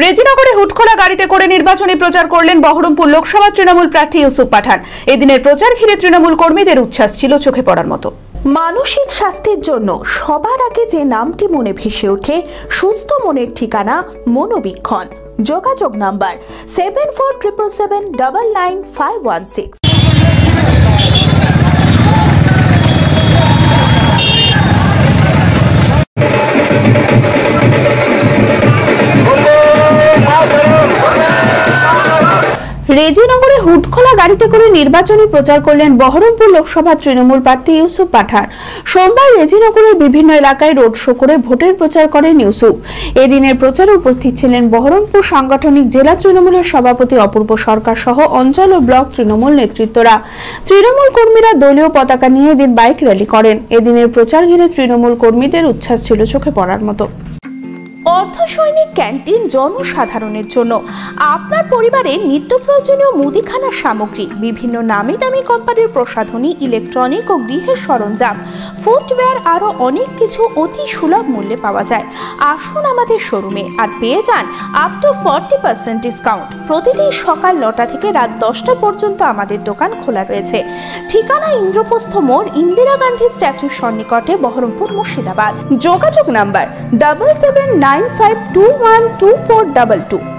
রেজিনগরে হুটখোলা গাড়িতে করে নির্বাচনী প্রচার করলেন বহরমপুর লোকসভা তৃণমূল প্রার্থী ইউসুফ পাঠান। এদিনের প্রচার ঘিরে তৃণমূল কর্মীদের উচ্ছ্বাস ছিল চোখে পড়ার মতো। মানসিক স্বাস্থ্যের জন্য সবার আগে যে নামটি মনে ভেসে ওঠে, সুস্থ মনের ঠিকানা মনোবীক্ষণ। যোগাযোগ নাম্বার 7477799516। রেজিনগরে হুটখোলা গাড়িতে করে নির্বাচনী প্রচার করলেন বহরমপুর লোকসভা তৃণমূল প্রার্থী ইউসুফ পাঠান। সোমবার রেজিনগরের বিভিন্ন এলাকায় রোড শো করে ভোটের প্রচার করেন ইউসুফ। এদিনের প্রচারে উপস্থিত ছিলেন বহরমপুর সাংগঠনিক জেলা তৃণমূলের সভাপতি অপূর্ব সরকার সহ অঞ্চল ও ব্লক তৃণমূল নেতৃত্বরা। তৃণমূল কর্মীরা দলীয় পতাকা নিয়ে এদিন বাইক র্যালি করেন। এদিনের প্রচার ঘিরে তৃণমূল কর্মীদের উচ্ছ্বাস ছিল চোখে পড়ার মতো। অর্ধসৈনিক ক্যান্টিন জনসাধারণের জন্য আপনার পরিবারের নিত্য প্রয়োজনীয় মুদিখানার সামগ্রী, বিভিন্ন নামি দামি কোম্পানির প্রসাধনী, ইলেকট্রনিক ও গৃহের সরঞ্জাম, ফুটওয়্যার আরো অনেক কিছু অতি সুলভ মূল্যে পাওয়া যায়। আসুন আমাদের শোরুমে আর পেয়ে যান আপ টু 40% ডিসকাউন্ট। প্রতিদিন সকাল 9টা থেকে রাত 10টা পর্যন্ত আমাদের দোকান খোলা রয়েছে। ঠিকানা ইন্দ্রপ্রস্থ মোড়, ইন্দিরা গান্ধী স্ট্যাচুর সন্নিকটে, বহরমপুর, মুর্শিদাবাদ। যোগাযোগ নাম্বার 7795212422।